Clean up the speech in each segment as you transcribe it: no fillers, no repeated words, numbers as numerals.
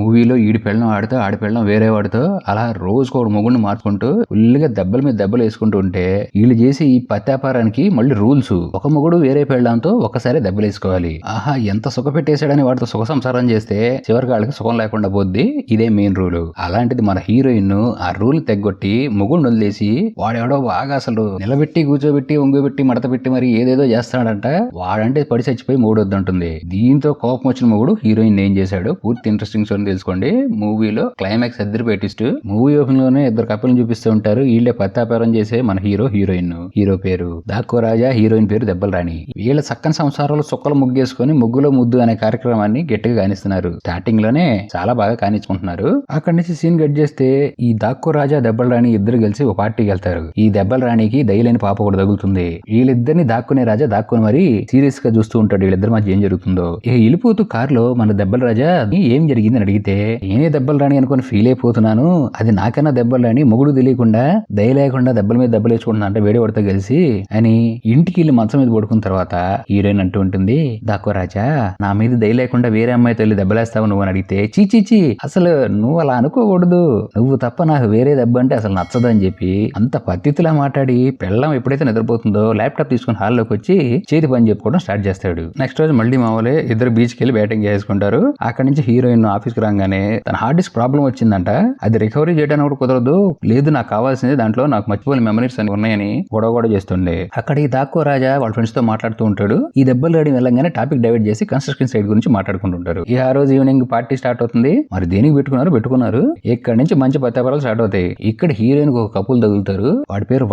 మూవీలో ఈడి పెళ్ళం ఆడుతూ ఆడి పెళ్ళం వేరే వాడితో అలా రోజుకు ఒక మొగుడిని మార్చుకుంటూ ఫుల్ గా దెబ్బల మీద దెబ్బలు వేసుకుంటూ ఉంటే వీళ్ళు చేసి ఈ పత్యాపారానికి మళ్ళీ రూల్స్ ఒక మొగుడు వేరే పెళ్ళంతో ఒకసారి దెబ్బలు వేసుకోవాలి. ఆహా ఎంత సుఖ పెట్టేశాడని వాడితో సుఖ సంసారం చేస్తే చివరికి వాళ్ళకి సుఖం లేకుండా పోద్ది. ఇదే మెయిన్ రూల్. అలాంటిది మన హీరోయిన్ ఆ రూల్ తెగ్గొట్టి మొగుడిని వదిలేసి వాడెవడో బాగా అసలు నిలబెట్టి కూర్చోబెట్టి ఒంగోబెట్టి మడత పెట్టి మరి ఏదేదో చేస్తాడంట. వాడంటే పడి చచ్చిపోయి మూడొద్దంటుంది. దీంతో కోపం వచ్చిన మొగుడు హీరోయిన్ ఏం చేశాడు పూర్తి ఇంట్రెస్టింగ్ స్టోరీ తెలుసుకోండి. మూవీలో క్లైమాక్స్ ఇద్దరు పెట్టిస్తూ మూవీ ఓపెన్ లోనే ఇద్దరు కప్పులను చూపిస్తూ ఉంటారు. వీళ్ళే పత్తాపారం చేసే మన హీరోయిన్. హీరో పేరు దాక్కో రాజా, హీరోయిన్ పేరు దెబ్బల రాణి. వీళ్ళ చక్కని సంసారంలో సుక్కలు ముగ్గేసుకుని ముగ్గులో ముద్దు అనే కార్యక్రమాన్ని గట్టిగా కానిస్తున్నారు. స్టార్టింగ్ లోనే చాలా బాగా కానించుకుంటున్నారు. అక్కడి నుంచి సీన్ కట్ చేస్తే ఈ దాక్కో రాజా దెబ్బల రాణి ఇద్దరు కలిసి ఒక పార్టీకి వెళ్తారు. ఈ దెబ్బల రాణికి దయలేని పాప కూడా తగులుతుంది. వీళ్ళిద్దరిని దాక్కునే రాజా దాక్కుని మరి సీరియస్ గా చూస్తూ ఉంటాడు వీళ్ళిద్దరి మధ్య ఏం జరుగుతుందో. ఇక వెళ్ళిపోతూ కారులో మన దెబ్బల రాజా ఏం జరిగిందని అడిగితే నేనే దెబ్బల రాణి అనుకుని ఫీల్ అయిపోతున్నాను. అది నాకన్నా దెబ్బల రాణి మొగుడు తెలియకుండా దయ లేకుండా దెబ్బల మీద దెబ్బలు వేసుకుంటున్నా అంటే వేడి పడితే కలిసి అని ఇంటికి వెళ్ళి మంచం మీద పడుకున్న తర్వాత హీరోయిన్ అంటూ ఉంటుంది దాక్కో రాజా నా మీద దయ లేకుండా వేరే అమ్మాయితో వెళ్ళి దెబ్బలేస్తావు నువ్వు అని అడిగితే చీచీచి అసలు నువ్వు అలా అనుకోకూడదు, నువ్వు తప్ప నాకు వేరే దెబ్బ అంటే అసలు నచ్చదు అని చెప్పి అంత పద్ధతిలా మాట్లాడి పెళ్ళం ఎప్పుడైతే నిద్రపోతుందో ల్యాప్టాప్ తీసుకుని హాల్లోకి వచ్చి చేతి పని చెప్పుకోవడం స్టార్ట్ చేస్తాడు. నెక్స్ట్ రోజు మళ్ళీ మామూలే ఇద్దరు బీచ్కి వెళ్ళి బ్యాటింగ్ చేసుకుంటారు. అక్కడి నుంచి హీరోయిన్ ఆఫీస్కి రాగానే తన హార్డ్ డిస్క్ ప్రాబ్లం వచ్చిందంట. అది రికవరీ చేయడానికి కూడా కుదరదు, లేదు నాకు కావాల్సింది దాంట్లో నాకు మర్చిపోయిన మెమరీస్ అని ఉన్నాయని గొడవ చేస్తుండే. అక్కడ ఈ దాక్కో రాజా వాళ్ళ ఫ్రెండ్స్ తో మాట్లాడుతూ ఉంటాడు. ఈ దెబ్బలు రాడి వెళ్ళగానే టాపిక్ డైవర్ట్ చేసి కన్స్ట్రక్షన్ సైడ్ గురించి మాట్లాడుకుంటుంటారు. ఈ ఆ రోజు ఈవినింగ్ పార్టీ స్టార్ట్ అవుతుంది. మరి దేనికి పెట్టుకున్నారు. ఇక్కడ నుంచి మంచి పత్యాపారాలు స్టార్ట్ అవుతాయి. ఇక్కడ హీరోయిన్ ఒక కపుల్ తగులుతారు. వాడి పేరు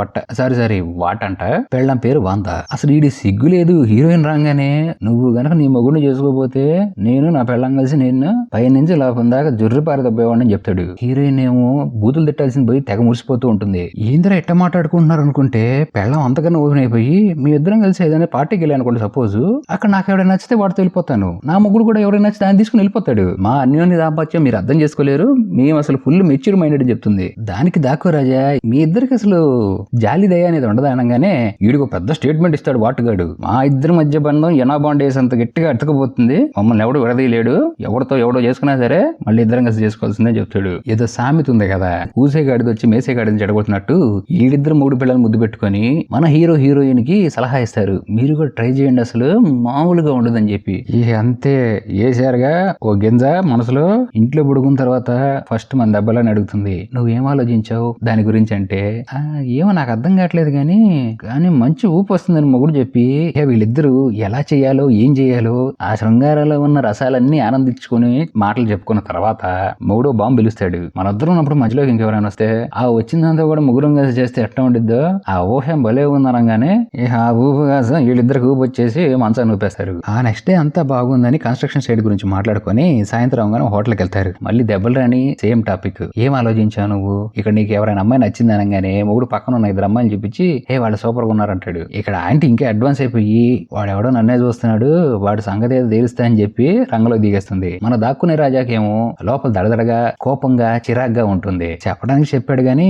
సారీ వాట్ అంట, పెళ్ళం పేరు వాంత. అసలు ఈడి సిగ్గు లేదు. హీరోయిన్ రాగానే నువ్వు గనక నీ మొగుడిని చేసుకోపోతే నేను నా పెళ్ళం కలిసి నేను పై నుంచి లాభం దాకా జుర్రి పారి దబ్బేవాడిని చెప్తాడు. హీరోయిన్ ఏమో బూతులు తిట్టాల్సింది పోయి తెగ మురిసిపోతూ ఉంటుంది. ఏందిరా ఎట్ట మాట్లాడుకుంటున్నారు అనుకుంటే పెళ్ళం అంతకన్నా ఓపెన్ అయిపోయి మీ ఇద్దరం కలిసి ఏదైనా పార్టీకి వెళ్ళి అనుకోండి సపోజ్, అక్కడ నాకు ఎవరైనా నచ్చితే వాడితో వెళ్ళిపోతాను, నా ముగ్గురు కూడా ఎవరైనా నచ్చితే ఆయన తీసుకుని వెళ్ళిపోతాడు. మా అన్యోన్య దాంపత్యం మీరు అర్థం చేసుకోలేరు, మేము అసలు ఫుల్ మెచ్యూర్ మైండెడ్ చెప్తుంది. దానికి దాక్కో రాజా మీ ఇద్దరికి అసలు జాలి దయ అనేది ఉండదు అనగానే వీడికి పెద్ద స్టేట్మెంట్ ఇస్తాడు వాటుగాడు. మా ఇద్దరి మధ్య బంధం ఎనా బాండ్ అంత గట్టిగా అతుకపోతుంది, మమ్మల్ని ఎవడు విడదీయలేడు, ఎవరితో ఎవడో చేసుకున్నా సరే మళ్ళీ ఇద్దరం కలిసి చేసుకోవాల్సిందే చెప్తాడు. ఏదో సామెత ఉంది కదా, ఊసేగాడిది వచ్చి మేసేగాడిని చెడగొట్టినట్టు వీళ్ళిద్దరు మూడు పిల్లలు ముద్దు పెట్టుకుని మన హీరోయిన్ కి సలహా ఇస్తారు. మీరు కూడా ట్రై చేయండి, అసలు మామూలుగా ఉండదని చెప్పి. అంతే వేసారుగా ఓ గింజ మనసులో. ఇంట్లో పుడుకున్న తర్వాత ఫస్ట్ మన దెబ్బలని అడుగుతుంది, నువ్వేం ఆలోచించావు దాని గురించి అంటే ఏమో నాకు అర్థం కావట్లేదు కానీ మంచి ఊపు వస్తుందని మొగుడు చెప్పి వీళ్ళిద్దరూ ఎలా చేయాలో ఏం చేయాలో ఆ శృంగారాలో ఉన్న రసాలన్నీ ఆనందించుకుని మాటలు చెప్పుకున్న తర్వాత మొగుడు బాంబు పిలుస్తాడు. మనిద్దరం ఉన్నప్పుడు మధ్యలోకి ఇంకెవరైనా వస్తే ఆ వచ్చిందంతా కూడా ముగ్గురం కలిసి చేస్తే ఎట్లా ఉండిద్దో ఆ ఊహం భలే ఉందనగానే ఆ ఊపు కాసం వీళ్ళిద్దరికి ఊపు వచ్చేసి మంచాన్ని ఊపేస్తారు. ఆ నెక్స్ట్ డే అంతా బాగుందని కన్స్ట్రక్షన్ సైడ్ గురించి మాట్లాడుకొని సాయంత్రం అవగానే హోటల్కి వెళ్తారు. మళ్ళీ దెబ్బలు రాని సేమ్ టాపిక్. ఏం ఆలోచించావు నువ్వు, ఇక్కడ నీకు ఎవరైనా అమ్మాయి నచ్చింది అనగానే మొగుడు పక్కన ఉన్న ఇద్దరు అమ్మాయిని చూపించి వాళ్ళు సూపర్ గా ఉన్నారంటాడు. ఇక్కడ ఆంటీ ఇంకా అడ్వాన్స్ అయిపోయి వాడెవడో నన్నే చూస్తున్నాడు, వాడి సంగతి ఏదో తెలుస్తా అని చెప్పి రంగంలో దిగేస్తుంది. మన దాక్కునే రాజాకేమో లోపల దడదడగా కోపంగా చిరాగ్గా ఉంటుంది. చెప్పడానికి చెప్పాడు గాని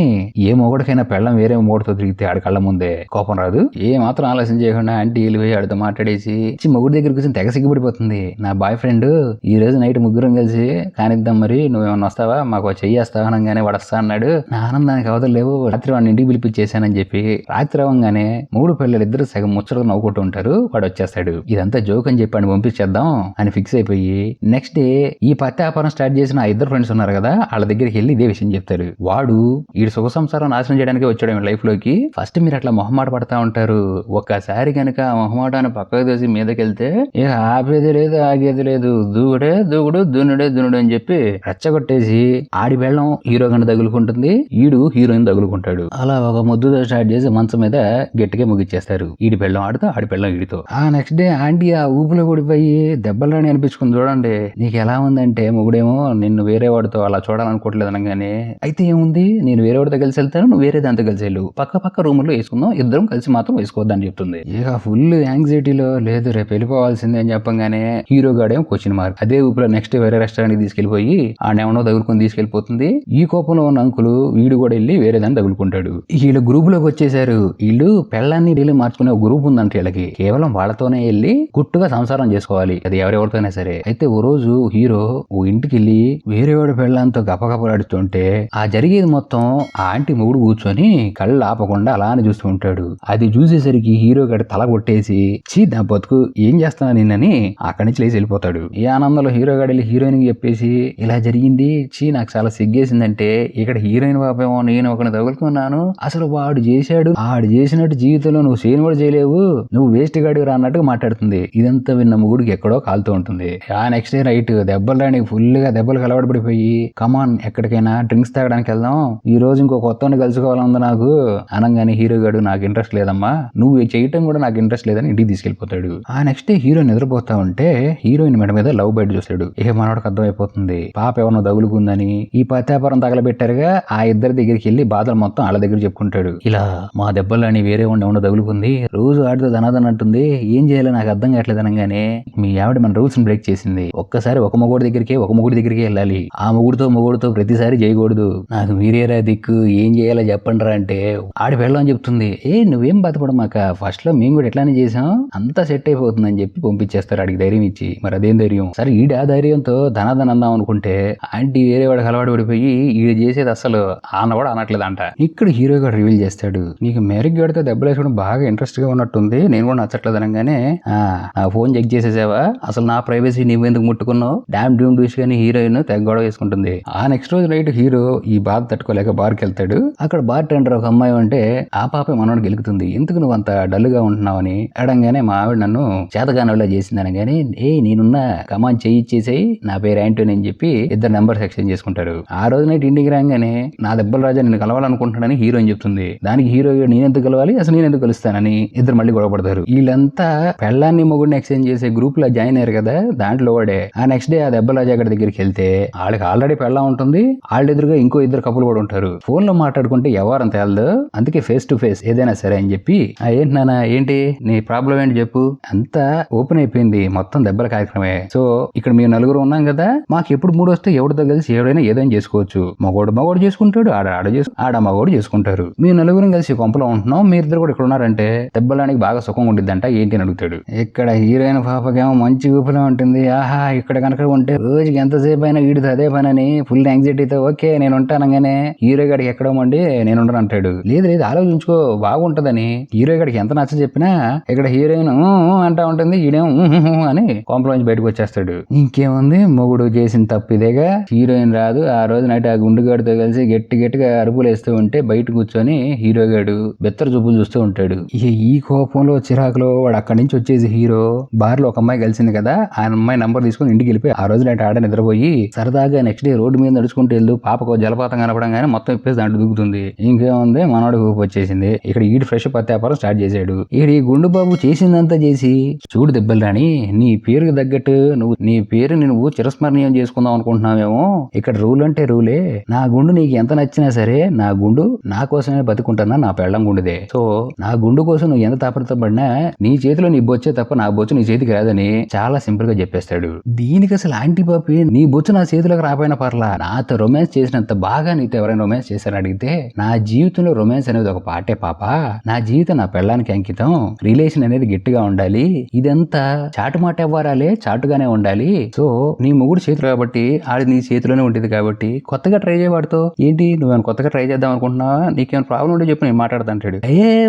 ఏ మొగుడికైనా పెళ్ళం వేరే మొగుడితో తిరిగితే ఆడి కళ్ళ ముందే కోపం రాదు. ఏ మాత్రం ఆలోచన చేయకుండా ఆంటీ వెళ్ళిపోయి ఆడితో మాట్లాడేసి మొగుడి దగ్గర కూర్చొని తెగ సిగ్గుపడిపోతుంది. నా బాయ్ ఫ్రెండ్ ఈ రోజు నైట్ ముగ్గురం కలిసి కానిద్దాం, మరి నువ్వేమన్నా వస్తావా, మాకు చెయ్యేస్తావా అనగానే వాడు వస్తా అన్నాడు. నా ఆనందానికి అవతలు లేవు. రాత్రి వాడిని ఇంటికి పిలిపించేసానని చెప్పి రాత్రి అవ్వగానే మూడు పిల్లలు ఇద్దరు సగం ముచ్చటగా నవ్వుకుంటూ ఉంటారు. వాడు వచ్చేస్తాడు. ఇదంతా జోక్ అని చెప్పి పంపించేద్దాం అని ఫిక్స్ అయిపోయి నెక్స్ట్ డే ఈ పత్తి వ్యాపారం స్టార్ట్ చేసిన ఆ ఇద్దరు ఫ్రెండ్స్ ఉన్నారు కదా, వాళ్ళ దగ్గరికి వెళ్ళి ఇదే విషయం చెప్తారు. వాడు ఈ సుఖ సంసారం నాశనం చేయడానికి వచ్చాడు లైఫ్ లోకి. ఫస్ట్ మీరు అట్లా మొహమాట పడతా ఉంటారు, ఒక్కసారి కనుక మొహమాటాన్ని పక్కకు దోసి మీదకెళ్తే ఇక ఆపేది లేదు ఆగేది లేదు, దూకుడు దున్నుడు అని చెప్పి రెచ్చగొట్టేసి ఆడి బెళ్ళం హీరో గంట తగులుకుంటుంది, ఈడు హీరోయిన్ తగులుకుంటాడు. అలా ఒక ముద్దుతో స్టార్ట్ చేసి మంచం మీద గట్టిగా ముగిచ్చేస్తారు. ఈడి బెళ్ళం ఆడుతూ ఆడి బెళ్ళం ఈడితో. ఆ నెక్స్ట్ డే ఆంటీ ఆ ఊపులో కూడిపోయి దెబ్బలు రాని అనిపించుకుంది. చూడండి నీకు ఎలా ఉందంటే మొగుడేమో నిన్ను వేరే వాడితో అలా చూడాలనుకోవట్లేదు అనగానే అయితే ఏముంది, నేను వేరే వాడితో కలిసి వెళ్తాను, నువ్వు వేరే దాంతో కలిసి వెళ్ళు, పక్క రూముల్లో వేసుకుందాం, ఇద్దరం కలిసి మాత్రం వేసుకోవద్దని చెప్తుంది. ఇక ఫుల్ యాంగ్జైటీలో లేదు రేపు వెళ్ళిపోవాల్సిందే అని చెప్పగానే హీరో గాడేమో క్వశ్చన్ మార్క్. అదే ఊపిలో నెక్స్ట్ వేరే రెస్టారెంట్ కి తీసుకెళ్లిపోయి ఆడేమో తగులుకొని తీసుకెళ్లిపోతుంది. ఈ కోపంలో ఉన్న అంకులు వీడు కూడా వెళ్ళి వేరే దాన్ని తగులుకుంటాడు. వీళ్ళు గ్రూప్ లోకి వచ్చేసారు. వీళ్ళు పెళ్ళాన్ని డీలు మార్చుకునే ఒక గ్రూప్ ఉందంటే వీళ్ళకి కేవలం వాళ్ళతోనే వెళ్ళి గుట్టుగా సంసారం చేసుకోవాలి, అది ఎవరెవరితోనే సరే. అయితే ఓ రోజు హీరో ఓ ఇంటికి వెళ్ళి వేరే వాడి పెళ్ళంతో గపగపలాడుతుంటే ఆ జరిగేది మొత్తం ఆ ఆంటీ మొగుడు కూర్చొని కళ్ళు ఆపకుండా అలానే చూస్తూ ఉంటాడు. అది చూసేసరికి హీరో గడి తల కొట్టేసి చీ నా బతుకు ఏం చేస్తున్నా నిన్నని అక్కడి నుంచి లేచి వెళ్ళిపోతాడు. ఈ ఆనందంలో హీరో గడి వెళ్ళి హీరోయిన్ కి చెప్పేసి ఇలా జరిగింది, చీ నాకు చాలా సిగ్గేసిందంటే ఇక్కడ హీరోయిన్ పాపేమో నేను ఒకరిని తగులుకున్నాను, అసలు వాడు చేశాడు, ఆడు చేసినట్టు జీవితంలో నువ్వు చేయను కూడా చేయలేవు, నువ్వు వేస్ట్ గాడివి రా అన్నట్టుగా మాట్లాడుతుంది. ఇదంతా విన్న ముగుడికి ఎక్కడో కాలుతూ ఉంటుంది. ఆ నెక్స్ట్ డే నైట్ దెబ్బలు రాని ఫుల్ గా దెబ్బలు కలవడబడిపోయి కమాన్ ఎక్కడికైనా డ్రింక్స్ తాగడానికి వెళ్దాం, ఈ రోజు ఇంకో కొత్తని కలుసుకోవాలంది నాకు అనగానే హీరో గాడు నాకు ఇంట్రెస్ట్ లేదమ్మా, నువ్వు చేయటం కూడా నాకు ఇంట్రెస్ట్ లేదని ఇంటికి తీసుకెళ్లిపోతాడు. ఆ నెక్స్ట్ డే హీరో నిద్రపోతా ఉంటే హీరోయిన్ మెడ మీద లవ్ బైట్ చూస్తాడు. ఇక మనోడికి అర్థమైపోతుంది పాప ఎవరినో తగులుకుందని. ఈ పత్యాపారం తగలబెట్టారుగా ఆ ఇద్దరి దగ్గరికి వెళ్ళి బాధలు మొత్తం వాళ్ళ దగ్గర చెప్పుకుంటాడు. ఇలా మా దెబ్బలని వేరే ఉండి ఎవడో తగులుకుంది, రోజు ఆడితో ధనాదన్ అంటుంది, ఏం చేయాలో నాకు అర్థం కావట్లేదు అనగానే మీ ఆవిడ మన రూల్స్ బ్రేక్ చేసింది, ఒక్కసారి ఒక మొగుడి దగ్గరికి వెళ్ళాలి, ఆ మొగుడితో ప్రతిసారి చేయకూడదు, నాకు మీరేరా దిక్కు, ఏం చేయాలో చెప్పండి రా అంటే ఆడి వెళ్ళని చెప్తుంది. నువ్వేం బాధపడమాక, ఫస్ట్ లో మేము కూడా ఎట్లానే చేసాం, అంతా సెట్ అయిపోతుందని చెప్పి పంపించేస్తారు ఆడికి ధైర్యం ఇచ్చి. మరి అదేం ధైర్యం, సరే ఈడు ఆ ధైర్యంతో ధనాదన్ అందాం అనుకుంటే ఆంటీ వేరే వాడికి అలవాటు పడిపోయి ఈడు చేసేది అసలు అన్న కూడా అనట్లేదంట. ఇక్కడ హీరో గారు రివీల్ చేస్తాడు, నీకు మ్యారేజ్ గడితే దెబ్బలు వేసుకోవడం బాగా ఇంట్రెస్ట్ గా ఉన్నట్టుంది, నేను కూడా నచ్చట్లేదు అనగానే నా ఫోన్ చెక్ చేసేసావా, అసలు నా ప్రైవసీ నువ్వెందుకు ముట్టుకున్నావు, డామ్ డ్యూమ్ డూస్ అని హీరోయిన్ తెగ గొడవ వేసుకుంటుంది. ఆ నెక్స్ట్ రోజు నైట్ హీరో ఈ బాధ తట్టుకోలేక బార్కి వెళ్తాడు. అక్కడ బార్ టెండర్ ఒక అమ్మాయి అంటే ఆ పాప మనోడు గెలుకుతుంది, ఎందుకు నువ్వు అంత డల్ గా ఉంటున్నావని అడగానే మా ఆవిడ నన్ను చేతగానోళ్ళ చేసింది అనగానే నేనున్నా కమాన్ చేసేయి, నా పేరు యాంటోని అని చెప్పి ఇద్దరు నెంబర్స్ ఎక్స్చేంజ్ చేసుకుంటారు. ఆ రోజు నైట్ ఇంటికి రాగానే నా దెబ్బల రాజా నేను కలవాలనుకుంటున్నానని హీరోయిన్ చెప్తుంది. దానికి హీరో నేనెందుకు కలవాలి, అసలు నేనెందుకు కలుస్తానని ఇద్దరు మళ్ళీ గొడవపడతారు. వీళ్ళంతా పెళ్ళాన్ని మొగుడిని ఎక్స్చేంజ్ చేసే గ్రూప్ లో జాయిన్ అయ్యారు కదా, దాంట్లో వాడే. ఆ నెక్స్ట్ డే ఆ దెబ్బల రాజా గారి దగ్గరికి వెళ్తే వాళ్ళకి ఆల్రెడీ పెళ్ళం ఉంటుంది, వాళ్ళ ఎదురుగా ఇంకో ఇద్దరు కప్పులు కూడా ఉంటారు. ఫోన్ లో మాట్లాడుకుంటే ఎవరం తేలదు, అందుకే ఫేస్ టు ఫేస్ ఏదైనా సరే అని చెప్పి ఏంటి నాన్న ఏంటి నీ ప్రాబ్లం ఏంటి చెప్పు, అంతా ఓపెన్ అయిపోయింది, మొత్తం దెబ్బల కార్యక్రమే. సో ఇక్కడ మేము నలుగురు ఉన్నాం కదా, మాకు ఎప్పుడు మూడు వస్తే ఎవరితో కలిసి ఎవడైనా ఏదైనా చేసుకోవచ్చు, మగోడు చేసుకుంటాడు, ఆడ మగోడు చేసుకుంటారు, మేము నలుగురం కలిసి కొంపలో ఉంటున్నాం, మీరిద్దరు కూడా ఇక్కడ ఉన్నారంటే దెబ్బలానికి బాగా సుఖంగా ఉండిద్దంట ఏంటి అని అడుగుతాడు. ఇక్కడ హీరోయిన్ పాపకేమో మంచి ఊపిలో ఉంటుంది, ఆహా ఇక్కడ కనుక ఉంటే రోజుకి ఎంతసేపు అయినా వీడితో అదే పనని ఫుల్ యాంగ్జైటీతో ఓకే నేను ఉంటానగానే హీరో గడికి ఎక్కడమండి నేను ఉండను అంటాడు. లేదు ఆలోచించుకో బాగుంటదని హీరో గడికి ఎంత నచ్చ చెప్పినా ఇక్కడ హీరోయిన్ అంటా ఉంటుంది, ఈడేమో అని కొంపలోంచి బయటకు వచ్చేస్తాడు. ఇంకేముంది మొగుడు చేసిన తప్పు ఇదేగా, హీరోయిన్ రాదు. ఆ రోజు నైట్ ఆ గుండుగాడితో కలిసి గట్టిగా అరుపులు వేస్తూ ఉంటే బయట కూర్చొని హీరో గాడు బెత్తర చూపులు చూస్తూ ఉంటాడు. ఇక ఈ కోపంలో చిరాకులో వాడు అక్కడి నుంచి వచ్చేసి హీరో బార్ లో ఒక అమ్మాయి కలిసింది కదా, ఆ అమ్మాయి నంబర్ తీసుకుని ఇంటికి వెళ్ళిపోయి ఆ రోజు నైట్ ఆడ నిద్రపోయి సరదాగా నెక్స్ట్ డే రోడ్డు మీద నడుచుకుంటూ వెళ్తూ పాపకు జలపాతం కనపడంగానే మొత్తం ఇప్పేసి దాంట్లో దూకుతుంది. ఇంకేముంది మనోడు ఊపి వచ్చేసింది. ఇక్కడ ఈడు ఫ్రెష్ పత్యాపారం స్టార్ట్ చేశాడు. ఈ గుండు బాబు చేసిందంతా చేసి చూడు దెబ్బలు రాని, నీ పేరుకి తగ్గట్టు నీ పేరు నువ్వు చిరస్మరణీయం చేసుకుందాం అనుకుంటున్నావేమో, ఇక్కడ రూల్ అంటే రూలే, నా గుండు నీకు ఎంత నచ్చినా సరే నా గుండు నా కోసమే బతుకుంటున్నా, నా పెళ్ళం గుండుదే, సో నా గుండు కోసం నువ్వు ఎంత తాపత్రపడినా నీ చేతిలో నీ బొచ్చే తప్ప నా బొచ్చు నీ చేతికి రాదని చాలా సింపుల్ గా చెప్పేస్తాడు. దీనికి అసలు ఆంటీ పాపి నీ బొచ్చు నా చేతిలోకి రాపోయినా పర్లా, నాతో రొమాన్స్ చేసినంత బాగా నీతో ఎవరైనా రొమాన్స్ చేశారని అడిగితే నా జీవితంలో రొమాన్స్ అనేది ఒక పాటే పాప, నా జీవితం నా పెళ్ళానికి అంకితం, రిలేషన్ అనేది గట్టిగా ఉండాలి, ఇదంతా చాటుమాట ఇవ్వారాలే చాటుగానే ఉండాలి, సో నీ మొగుడు చేతులు కాబట్టి ఆడి నీ చేతిలోనే ఉంటుంది కాబట్టి కొత్తగా ట్రై చేయవాడితో ఏంటి నువ్వేమైనా కొత్తగా ట్రై చేద్దాం అనుకుంటున్నావా, నీకేమైనా ప్రాబ్లం ఉంటే చెప్పి నేను మాట్లాడతాంటాడు.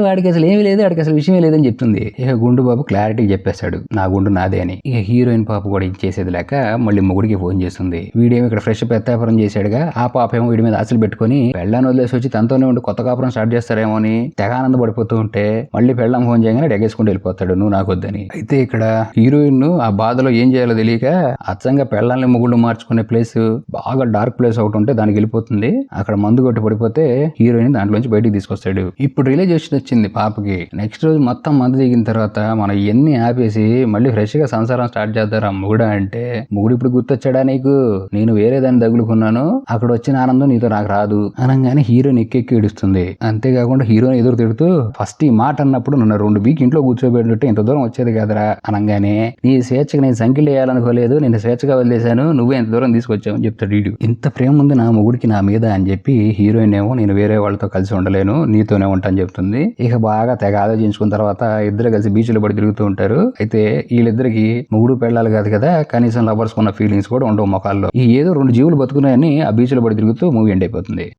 వాడికి అసలు ఏమీ లేదు, వాడికి అసలు విషయమే లేదని చెప్తుంది. ఇక గుండు బాబు క్లారిటీ చెప్పేస్తాడు నా గుండు నాదే అని. ఇక హీరోయిన్ పాప కూడా చేసేది లేక మళ్ళీ మొగుడికి ఫోన్ చేస్తుంది. వీడేమో ఇక్కడ ఫ్రెష్ పెత్తాపురం చేశాడుగా, ఆ పాప ఏమో వీడి మీద ఆశలు పెట్టుకుని పెళ్ళాన్ని వదిలేసి వచ్చి తనతోనే ఉండి కొత్త కాపురం స్టార్ట్ చేస్తారేమో అని తెగ ఆనందపడిపోతూ ఉంటే మళ్ళీ పెళ్ళం ఫోన్ చేయగానే డెగేసుకుంటూ వెళ్ళిపోతాడు నువ్వు నాకొద్దని. అయితే ఇక్కడ హీరోయిన్ ఆ బాధలో ఏం చేయాలో తెలియక అచ్చంగా పెళ్ళాలని మొగుళ్ళు మార్చుకునే ప్లేస్ బాగా డార్క్ ప్లేస్ ఒకటి ఉంటే దానికి వెళ్ళిపోతుంది. అక్కడ మందు కొట్టి పడిపోతే హీరోయిన్ దాంట్లోంచి బయటికి తీసుకొస్తాడు. ఇప్పుడు రిలేషన్ వచ్చింది పాపకి. నెక్స్ట్ రోజు మొత్తం మందు దిగిన తర్వాత మనం ఎన్ని ఆపేసి మళ్ళీ ఫ్రెష్ గా సంసారం స్టార్ట్ చేద్దారా మొగుడా అంటే, మొగుడు ఇప్పుడు గుర్తొచ్చాడా నీకు, నేను వేరే దాన్ని తగులుకున్నాను, అక్కడ వచ్చిన ఆనందం నీతో నాకు రాదు అనగానే హీరోయిన్ ఎక్కెక్కి ఏడుస్తుంది. అంతేకాకుండా హీరోయిన్ ఎదురు తిడుతూ ఫస్ట్ ఈ మాట అన్నప్పుడు నన్ను 2 వీక్ ఇంట్లో కూర్చోబెట్టినట్టు ఇంత దూరం వచ్చేది కదరా అనగానే, నీ స్వేచ్ఛగా నేను సంఖ్యలు వేయాలనుకోలేదు, నేను స్వేచ్ఛగా వదిలేశాను, నువ్వే ఎంత దూరం తీసుకొచ్చావు అని చెప్తాడు వీడు. ఇంత ప్రేమ ఉంది నా మొగుడికి నా మీద అని చెప్పి హీరోయిన్ ఏమో నేను వేరే వాళ్ళతో కలిసి ఉండలేను నీతోనే ఉంటాను చెప్తుంది. ఇక బాగా తెగ ఆలోచించుకున్న తర్వాత ఇద్దరు కలిసి బీచ్లో పడి తిరుగుతూ ఉంటారు. అయితే వీళ్ళిద్దరికి మొగుడు పెళ్ళాలి కాదు కదా, కనీసం లవర్స్ ఉన్న ఫీలింగ్స్ ఫీలింగ్స్ కూడా ఉండవు మొఖాల్లో. ఈ ఏదో 2 జీవులు బతుకున్నాయని ఆ బీచ్ లో పడి తిరుగుతూ మూవీ ఎండ్ అయిపోతుంది.